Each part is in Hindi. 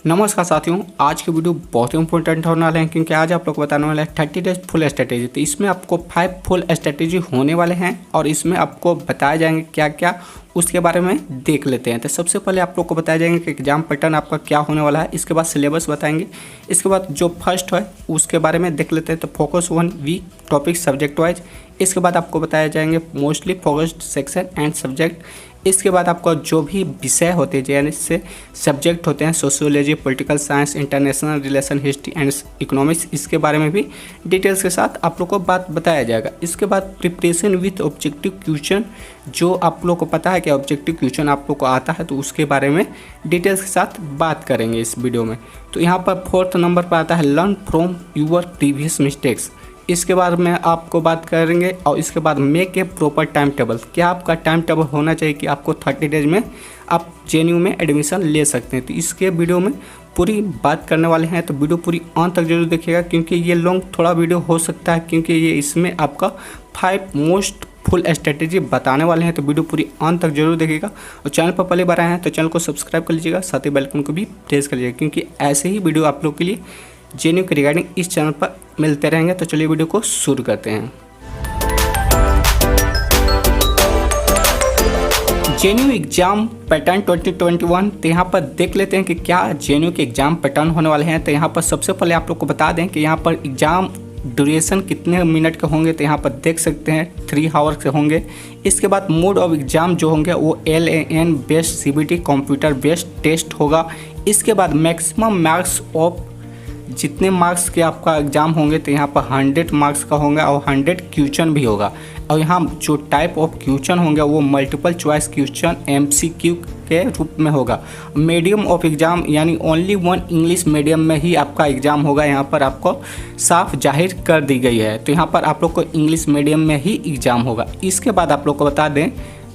नमस्कार साथियों, आज की वीडियो बहुत ही इंपॉर्टेंट होने वाले हैं क्योंकि आज आप लोग को बताने वाले हैं 30 डेज फुल स्ट्रेटेजी। तो इसमें आपको 5 फुल स्ट्रेटेजी होने वाले हैं और इसमें आपको बताए जाएंगे क्या क्या, उसके बारे में देख लेते हैं। तो सबसे पहले आप लोग को बताया जाएंगे कि एग्जाम पैटर्न आपका क्या होने वाला है, इसके बाद सिलेबस बताएंगे, इसके बाद जो फर्स्ट है उसके बारे में देख लेते हैं। तो focus 1 week topic subject wise, इसके बाद आपको बताया जाएंगे mostly focused section and subject, इसके बाद आपका जो भी विषय होते हैं जैसे सब्जेक्ट होते हैं sociology, political science, international relation, history and economics, इसके बारे में भी डिटेल्स के साथ आप लोग को बात बताया जाएगा। इसके बाद प्रिपरेशन विथ ऑब्जेक्टिव क्वेश्चन, जो आप लोग को पता है कि ऑब्जेक्टिव क्वेश्चन आप लोग को आता है तो उसके बारे में डिटेल्स के साथ बात करेंगे इस वीडियो में। तो यहाँ पर 4th नंबर पर आता है learn from your previous mistakes, इसके बारे में आपको बात करेंगे। और इसके बाद make a proper time table, क्या आपका टाइम टेबल होना चाहिए कि आपको 30 डेज में आप JNU में एडमिशन ले सकते हैं। तो इसके वीडियो में पूरी बात करने वाले हैं, तो वीडियो पूरी अंत तक जरूर देखिएगा क्योंकि ये लॉन्ग थोड़ा वीडियो हो सकता है क्योंकि ये इसमें आपका 5 मोस्ट फुल स्ट्रेटेजी बताने वाले हैं। तो वीडियो पूरी अंत तक जरूर देखिएगा और चैनल पर पहले बार आए हैं तो चैनल को सब्सक्राइब कर लीजिएगा, साथ ही बेल आइकन को भी प्रेस कर लीजिएगा क्योंकि ऐसे ही वीडियो आप लोग के लिए JNU के रिगार्डिंग इस चैनल पर मिलते रहेंगे। तो चलिए वीडियो को शुरू करते हैं। JNU एग्जाम पैटर्न 2021, तो यहाँ पर देख लेते हैं कि क्या JNU के एग्जाम पैटर्न होने वाले हैं। तो यहाँ पर सबसे पहले आप लोग को बता दें कि यहाँ पर एग्जाम ड्यूरेशन कितने मिनट के होंगे, तो यहाँ पर देख सकते हैं 3 आवर्स के होंगे। इसके बाद मोड ऑफ एग्ज़ाम जो होंगे वो LAN based CBT computer based test होगा। इसके बाद मैक्सिमम मार्क्स ऑफ जितने मार्क्स के आपका एग्ज़ाम होंगे तो यहाँ पर 100 मार्क्स का होगा और 100 क्वेश्चन भी होगा। और यहाँ जो टाइप ऑफ क्वेश्चन होंगे वो मल्टीपल चॉइस क्वेश्चन MCQ के रूप में होगा। मीडियम ऑफ एग्ज़ाम यानी ओनली 1 इंग्लिश मीडियम में ही आपका एग्ज़ाम होगा, यहाँ पर आपको साफ जाहिर कर दी गई है। तो यहाँ पर आप लोग को इंग्लिश मीडियम में ही एग्ज़ाम होगा। इसके बाद आप लोग को बता दें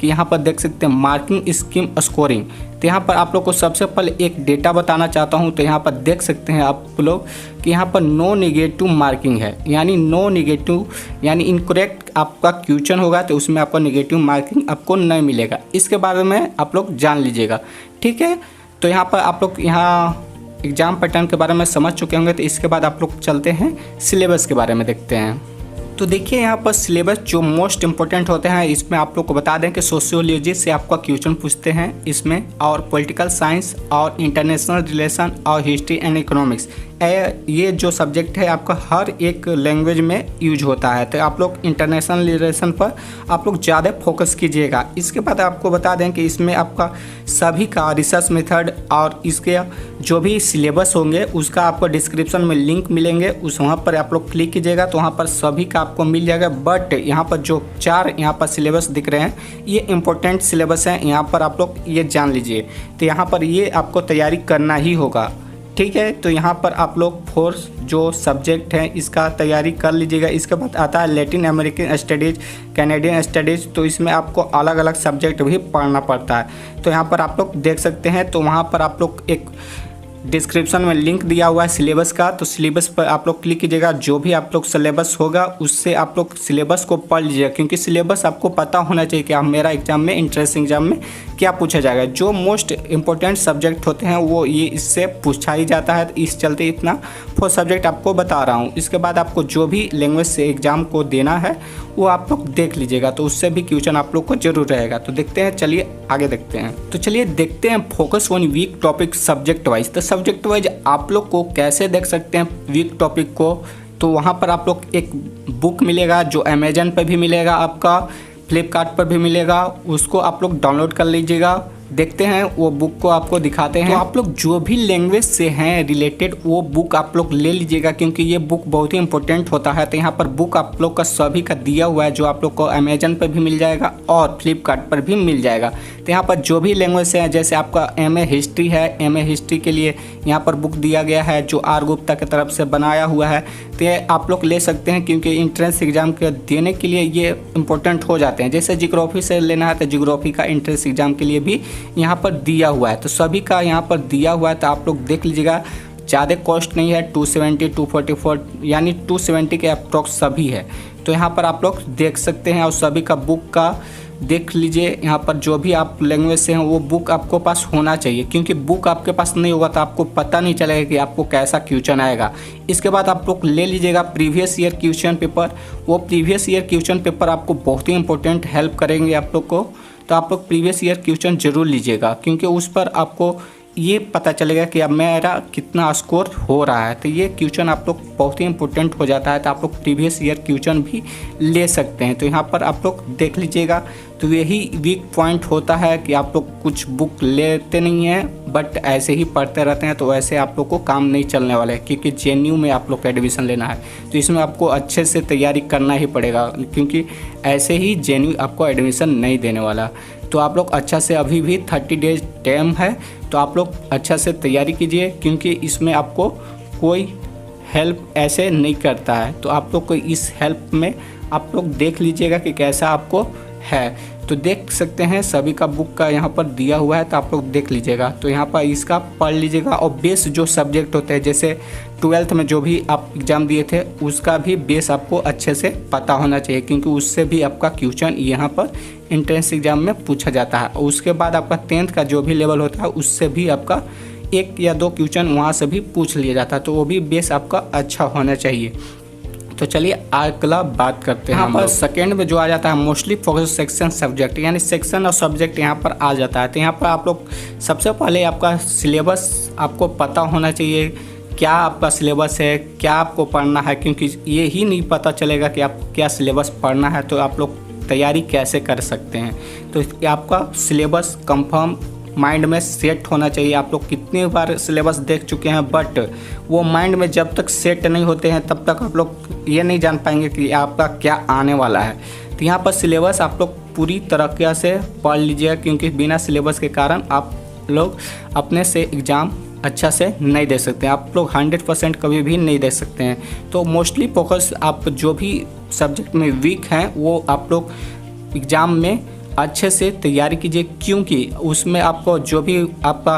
कि यहाँ पर देख सकते हैं मार्किंग स्कीम स्कोरिंग। तो यहाँ पर आप लोग को सबसे पहले एक डेटा बताना चाहता हूँ। तो यहाँ पर देख सकते हैं आप लोग कि यहाँ पर नो नेगेटिव मार्किंग है, यानी नो नेगेटिव यानी इनकरेक्ट आपका क्वेश्चन होगा तो उसमें आपको नेगेटिव मार्किंग आपको नहीं मिलेगा। इसके बारे में आप लोग जान लीजिएगा, ठीक है। तो यहाँ पर आप लोग यहाँ एग्ज़ाम पैटर्न के बारे में समझ चुके होंगे। तो इसके बाद आप लोग चलते हैं सिलेबस के बारे में देखते हैं। तो देखिए यहाँ पर सिलेबस जो मोस्ट इंपॉर्टेंट होते हैं इसमें आप लोग को बता दें कि सोशियोलॉजी से आपका क्वेश्चन पूछते हैं इसमें, और पॉलिटिकल साइंस और इंटरनेशनल रिलेशन और हिस्ट्री एंड इकोनॉमिक्स, ये जो सब्जेक्ट है आपका हर एक लैंग्वेज में यूज होता है। तो आप लोग इंटरनेशनल रिलेशन पर आप लोग ज़्यादा फोकस कीजिएगा। इसके बाद आपको बता दें कि इसमें आपका सभी का रिसर्च मेथड और इसके जो भी सिलेबस होंगे उसका आपको डिस्क्रिप्शन में लिंक मिलेंगे, उस वहाँ पर आप लोग क्लिक कीजिएगा तो वहाँ पर सभी का आपको मिल जाएगा। बट यहाँ पर जो 4 यहाँ पर सिलेबस दिख रहे हैं ये इंपॉर्टेंट सिलेबस हैं, यहाँ पर आप लोग ये जान लीजिए। तो यहाँ पर ये आपको तैयारी करना ही होगा, ठीक है। तो यहाँ पर आप लोग 4 जो सब्जेक्ट हैं इसका तैयारी कर लीजिएगा। इसके बाद आता है Latin American studies, Canadian studies, तो इसमें आपको अलग अलग सब्जेक्ट भी पढ़ना पड़ता है। तो यहाँ पर आप लोग देख सकते हैं, तो वहाँ पर आप लोग एक डिस्क्रिप्शन में लिंक दिया हुआ है सिलेबस का, तो सिलेबस पर आप लोग क्लिक कीजिएगा। जो भी आप लोग सिलेबस होगा उससे आप लोग सिलेबस को पढ़ लीजिएगा क्योंकि सिलेबस आपको पता होना चाहिए कि आप मेरा एग्जाम में इंट्रेंस एग्जाम में क्या पूछा जाएगा। जो मोस्ट इंपॉर्टेंट सब्जेक्ट होते हैं वो ये इससे पूछा ही जाता है, तो इस चलते इतना 4 सब्जेक्ट आपको बता रहा हूँ। इसके बाद आपको जो भी लैंग्वेज से एग्ज़ाम को देना है वो आप लोग देख लीजिएगा, तो उससे भी क्वेश्चन आप लोग को जरूर रहेगा। तो देखते हैं, चलिए आगे देखते हैं। तो चलिए देखते हैं focus 1 week topic subject wise. तो सब्जेक्ट वाइज आप लोग को कैसे देख सकते हैं वीक टॉपिक को, तो वहाँ पर आप लोग एक बुक मिलेगा जो अमेजन पर भी मिलेगा, आपका फ्लिपकार्ट पर भी मिलेगा, उसको आप लोग डाउनलोड कर लीजिएगा। देखते हैं वो बुक को आपको दिखाते हैं। तो आप लोग जो भी लैंग्वेज से हैं रिलेटेड वो बुक आप लोग ले लीजिएगा क्योंकि ये बुक बहुत ही इंपॉर्टेंट होता है। तो यहाँ पर बुक आप लोग का सभी का दिया हुआ है जो आप लोग को अमेजन पर भी मिल जाएगा और फ्लिपकार्ट पर भी मिल जाएगा। तो यहाँ पर जो भी लैंग्वेज से है, जैसे आपका MA हिस्ट्री है, MA हिस्ट्री के लिए यहाँ पर बुक दिया गया है जो R गुप्ता की तरफ से बनाया हुआ है। तो ये आप लोग ले सकते हैं क्योंकि इंट्रेंस एग्जाम के देने के लिए ये इंपॉर्टेंट हो जाते हैं। जैसे जियोग्राफी से लेना है तो जियोग्राफी का इंट्रेंस एग्जाम के लिए भी यहाँ पर दिया हुआ है, तो सभी का यहाँ पर दिया हुआ है। तो आप लोग देख लीजिएगा, ज़्यादा कॉस्ट नहीं है, 270 244 यानी 270 के अप्रॉक्स सभी है। तो यहाँ पर आप लोग देख सकते हैं और सभी का बुक का देख लीजिए यहाँ पर जो भी आप लैंग्वेज से हैं वो बुक आपको पास होना चाहिए, क्योंकि बुक आपके पास नहीं होगा तो आपको पता नहीं चलेगा कि आपको कैसा क्वेश्चन आएगा। इसके बाद आप लोग ले लीजिएगा प्रीवियस ईयर क्वेश्चन पेपर। वो प्रीवियस ईयर क्वेश्चन पेपर आपको बहुत ही इंपॉर्टेंट हेल्प करेंगे आप लोग को, तो आप लोग प्रीवियस ईयर क्वेश्चन जरूर लीजिएगा, क्योंकि उस पर आपको ये पता चलेगा कि अब मेरा कितना स्कोर हो रहा है। तो ये क्वेश्चन आप लोग बहुत ही इंपॉर्टेंट हो जाता है, तो आप लोग प्रीवियस ईयर क्वेश्चन भी ले सकते हैं। तो यहाँ पर आप लोग देख लीजिएगा। तो यही वीक पॉइंट होता है कि आप लोग कुछ बुक लेते नहीं हैं बट ऐसे ही पढ़ते रहते हैं, तो ऐसे आप लोग को काम नहीं चलने वाला है, क्योंकि JNU में आप लोग का एडमिशन लेना है तो इसमें आपको अच्छे से तैयारी करना ही पड़ेगा, क्योंकि ऐसे ही JNU आपको एडमिशन नहीं देने वाला। तो आप लोग अच्छा से, अभी भी 30 डेज टाइम है, तो आप लोग अच्छा से तैयारी कीजिए, क्योंकि इसमें आपको कोई हेल्प ऐसे नहीं करता है। तो आप लोग को इस हेल्प में आप लोग देख लीजिएगा कि कैसा आपको है। तो देख सकते हैं सभी का बुक का यहाँ पर दिया हुआ है, तो आप लोग देख लीजिएगा। तो यहाँ पर इसका पढ़ लीजिएगा, और बेस जो सब्जेक्ट होते हैं, जैसे 12th में जो भी आप एग्ज़ाम दिए थे उसका भी बेस आपको अच्छे से पता होना चाहिए, क्योंकि उससे भी आपका क्वेश्चन यहाँ पर एंट्रेंस एग्ज़ाम में पूछा जाता है। और उसके बाद आपका 10th का जो भी लेवल होता है उससे भी आपका 1 या 2 क्वेश्चन वहाँ से भी पूछ लिया जाता है, तो वो भी बेस आपका अच्छा होना चाहिए। तो चलिए अगला बात करते हैं। यहाँ पर सेकेंड में जो आ जाता है मोस्टली फोकस सेक्शन सब्जेक्ट, यानी सेक्शन और सब्जेक्ट यहाँ पर आ जाता है। तो यहाँ पर आप लोग सबसे पहले आपका सिलेबस आपको पता होना चाहिए, क्या आपका सिलेबस है, क्या आपको पढ़ना है, क्योंकि ये ही नहीं पता चलेगा कि आपको क्या सिलेबस पढ़ना है तो आप लोग तैयारी कैसे कर सकते हैं। तो आपका सिलेबस कंफर्म माइंड में सेट होना चाहिए। आप लोग कितनी बार सिलेबस देख चुके हैं, बट वो माइंड में जब तक सेट नहीं होते हैं तब तक आप लोग ये नहीं जान पाएंगे कि आपका क्या आने वाला है। तो यहाँ पर सिलेबस आप लोग पूरी तरीके से पढ़ लीजिएगा, क्योंकि बिना सिलेबस के कारण आप लोग अपने से एग्ज़ाम अच्छा से नहीं दे सकते हैं। आप लोग 100% कभी भी नहीं दे सकते हैं। तो मोस्टली फोकस आप जो भी सब्जेक्ट में वीक हैं वो आप लोग एग्ज़ाम में अच्छे से तैयारी कीजिए, क्योंकि उसमें आपको जो भी आपका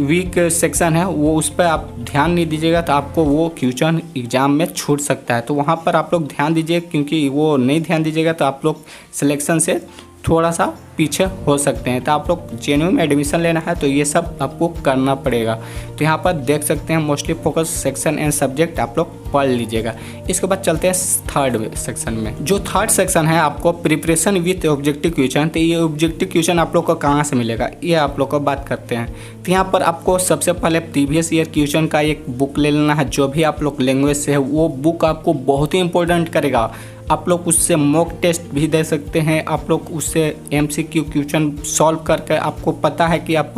वीक सेक्शन है वो उस पर आप ध्यान नहीं दीजिएगा तो आपको वो क्वेश्चन एग्ज़ाम में छूट सकता है। तो वहाँ पर आप लोग ध्यान दीजिए, क्योंकि वो नहीं ध्यान दीजिएगा तो आप लोग सिलेक्शन से थोड़ा सा पीछे हो सकते हैं। तो आप लोग JNU में एडमिशन लेना है तो ये सब आपको करना पड़ेगा। तो यहाँ पर देख सकते हैं mostly focus section and subject आप लोग पढ़ लीजिएगा। इसके बाद चलते हैं थर्ड सेक्शन में। जो थर्ड सेक्शन है आपको प्रिपरेशन विथ ऑब्जेक्टिव क्वेश्चन। तो ये ऑब्जेक्टिव क्वेश्चन आप लोग को कहाँ से मिलेगा ये आप लोग को बात करते हैं। तो यहाँ पर आपको सबसे पहले प्रीवियस ईयर क्वेश्चन का एक बुक ले लेना है, जो भी आप लोग लैंग्वेज से है वो बुक आपको बहुत ही इंपॉर्टेंट करेगा। आप लोग उससे मॉक टेस्ट भी दे सकते हैं, आप लोग उससे MCQ क्वेश्चन सॉल्व करके आपको पता है कि आप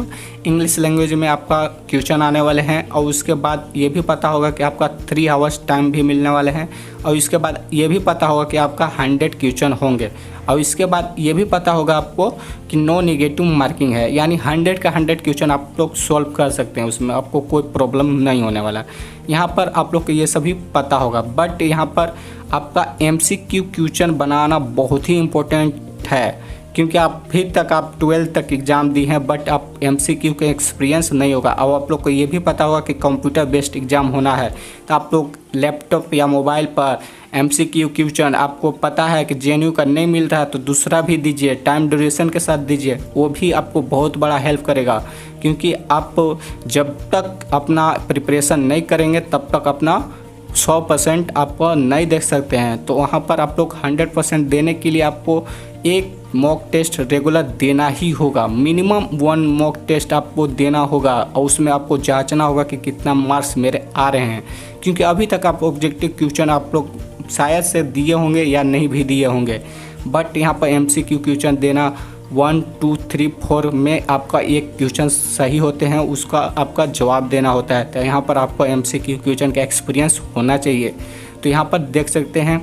इंग्लिश लैंग्वेज में आपका क्वेश्चन आने वाले हैं, और उसके बाद ये भी पता होगा कि आपका 3 आवर्स टाइम भी मिलने वाले हैं, और इसके बाद ये भी पता होगा कि आपका 100 क्वेश्चन होंगे, और इसके बाद ये भी पता होगा आपको कि नो नेगेटिव मार्किंग है, यानी 100 का 100 क्वेश्चन आप लोग सॉल्व कर सकते हैं, उसमें आपको कोई प्रॉब्लम नहीं होने वाला। यहाँ पर आप लोग को ये सभी पता होगा, बट यहाँ पर आपका MCQ क्वेश्चन बनाना बहुत ही इम्पोर्टेंट है, क्योंकि आप अभी तक आप 12th तक एग्ज़ाम दी हैं बट आप MCQ का एक्सपीरियंस नहीं होगा। और आप लोग को ये भी पता होगा कि कंप्यूटर बेस्ड एग्ज़ाम होना है, तो आप लोग लैपटॉप या मोबाइल पर MCQ क्वेश्चन आपको पता है कि JNU का नहीं मिल रहा है तो दूसरा भी दीजिए, टाइम ड्यूरेशन के साथ दीजिए, वो भी आपको बहुत बड़ा हेल्प करेगा। क्योंकि आप जब तक अपना प्रिपरेशन नहीं करेंगे तब तक अपना 100% आप नहीं देख सकते हैं। तो वहाँ पर आप लोग 100% देने के लिए आपको एक मॉक टेस्ट रेगुलर देना ही होगा, मिनिमम 1 मॉक टेस्ट आपको देना होगा, और उसमें आपको जांचना होगा कि कितना मार्क्स मेरे आ रहे हैं। क्योंकि अभी तक आप ऑब्जेक्टिव क्वेश्चन आप लोग शायद से दिए होंगे या नहीं भी दिए होंगे, बट यहाँ पर MCQ क्वेश्चन देना 1 2 3 4 में आपका एक क्वेश्चन सही होते हैं, उसका आपका जवाब देना होता है। तो यहाँ पर आपको MCQ क्वेश्चन का एक्सपीरियंस होना चाहिए। तो यहाँ पर देख सकते हैं।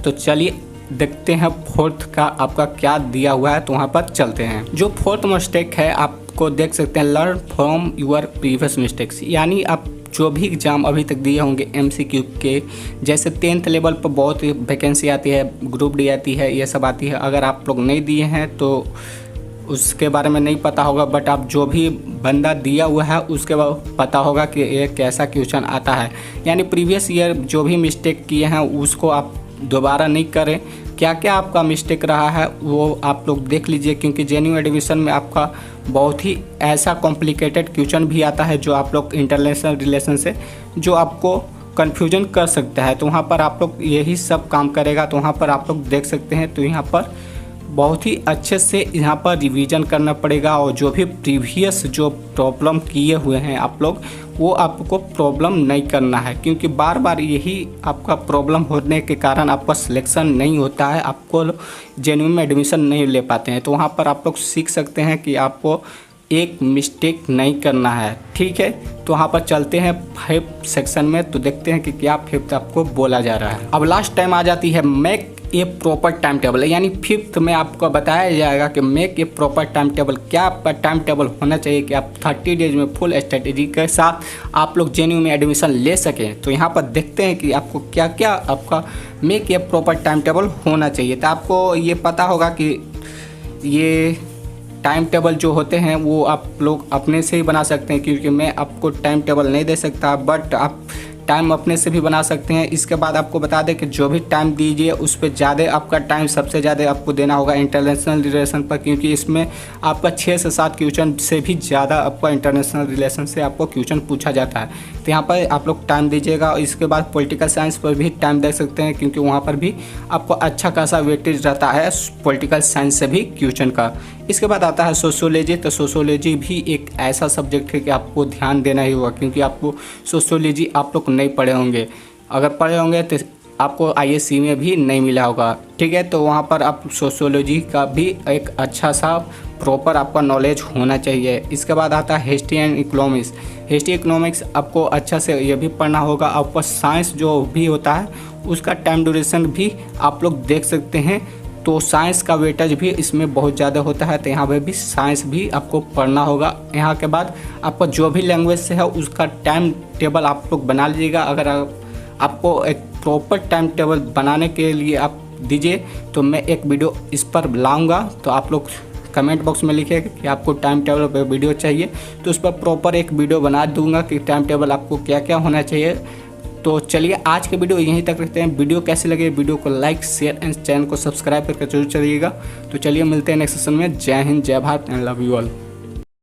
तो चलिए देखते हैं फोर्थ का आपका क्या दिया हुआ है, तो वहाँ पर चलते हैं। जो फोर्थ मिस्टेक है आपको देख सकते हैं, learn from your previous mistakes, यानी आप जो भी एग्ज़ाम अभी तक दिए होंगे MCQ के, जैसे 10th लेवल पर बहुत वैकेंसी आती है, ग्रुप डी आती है, ये सब आती है। अगर आप लोग नहीं दिए हैं तो उसके बारे में नहीं पता होगा, बट आप जो भी बंदा दिया हुआ है उसके बाद पता होगा कि ये कैसा क्वेश्चन आता है। यानी प्रीवियस ईयर जो भी मिस्टेक किए हैं उसको आप दोबारा नहीं करें, क्या क्या आपका मिस्टेक रहा है वो आप लोग देख लीजिए, क्योंकि जेन्यू एडमिशन में आपका बहुत ही ऐसा कॉम्प्लिकेटेड क्वेश्चन भी आता है जो आप लोग इंटरनेशनल रिलेशन से जो आपको कन्फ्यूजन कर सकता है। तो वहाँ पर आप लोग यही सब काम करेगा, तो वहाँ पर आप लोग देख सकते हैं। तो यहाँ पर बहुत ही अच्छे से यहाँ पर रिवीजन करना पड़ेगा, और जो भी प्रीवियस जो प्रॉब्लम किए हुए हैं आप लोग, वो आपको प्रॉब्लम नहीं करना है, क्योंकि बार बार यही आपका प्रॉब्लम होने के कारण आपका सिलेक्शन नहीं होता है, आपको जेन्युइन में एडमिशन नहीं ले पाते हैं। तो वहाँ पर आप लोग सीख सकते हैं कि आपको एक मिस्टेक नहीं करना है, ठीक है। तो वहाँ पर चलते हैं 5th सेक्शन में, तो देखते हैं कि क्या 5th आपको बोला जा रहा है। अब लास्ट टाइम आ जाती है make a proper time table, यानी 5th में आपको बताया जाएगा कि make a proper time table. क्या आपका टाइम टेबल होना चाहिए कि आप 30 डेज में फुल स्ट्रेटेजी के साथ आप लोग जेन्यू में एडमिशन ले सकें। तो यहाँ पर देखते हैं कि आपको क्या क्या आपका make a proper time table होना चाहिए। तो आपको ये पता होगा कि ये टाइम टेबल जो होते हैं वो आप लोग अपने से ही बना सकते हैं, क्योंकि मैं आपको टाइम टेबल नहीं दे सकता, बट आप टाइम अपने से भी बना सकते हैं। इसके बाद आपको बता दें कि जो भी टाइम दीजिए उस पर ज़्यादा आपका टाइम सबसे ज़्यादा आपको देना होगा इंटरनेशनल रिलेशन पर, क्योंकि इसमें आपका 6 से 7 क्वेश्चन से भी ज़्यादा आपका इंटरनेशनल रिलेशन से आपको क्वेश्चन पूछा जाता है। तो यहाँ पर आप लोग टाइम दीजिएगा। और इसके बाद पॉलिटिकल साइंस पर भी टाइम दे सकते हैं, क्योंकि वहाँ पर भी आपको अच्छा खासा वेटेज रहता है पॉलिटिकल साइंस से भी क्वेश्चन का। इसके बाद आता है सोशियोलॉजी। तो सोशियोलॉजी भी एक ऐसा सब्जेक्ट है कि आपको ध्यान देना ही होगा, क्योंकि आपको सोशियोलॉजी आप लोग नहीं पढ़े होंगे, अगर पढ़े होंगे तो आपको ISC में भी नहीं मिला होगा, ठीक है। तो वहाँ पर आप सोशियोलॉजी का भी एक अच्छा सा प्रॉपर आपका नॉलेज होना चाहिए। इसके बाद आता है history and economics. History economics आपको अच्छा से ये भी पढ़ना होगा। आपका साइंस जो भी होता है उसका टाइम ड्यूरेशन भी आप लोग देख सकते हैं। तो साइंस का वेटेज भी इसमें बहुत ज़्यादा होता है, तो यहाँ पे भी साइंस भी आपको पढ़ना होगा। यहाँ के बाद आपका जो भी लैंग्वेज से है उसका टाइम टेबल आप लोग बना लीजिएगा। अगर आपको एक प्रॉपर टाइम टेबल बनाने के लिए आप दीजिए तो मैं एक वीडियो इस पर लाऊंगा, तो आप लोग कमेंट बॉक्स में लिखिए कि आपको टाइम टेबल पर वीडियो चाहिए, तो उस पर प्रॉपर एक वीडियो बना दूंगा कि टाइम टेबल आपको क्या क्या होना चाहिए। तो चलिए आज के वीडियो यहीं तक रखते हैं। वीडियो कैसे लगे वीडियो को लाइक शेयर एंड चैनल को सब्सक्राइब करके जरूर चलिएगा। तो चलिए मिलते हैं नेक्स्ट सेशन में। जय हिंद, जय Bharat and love you all.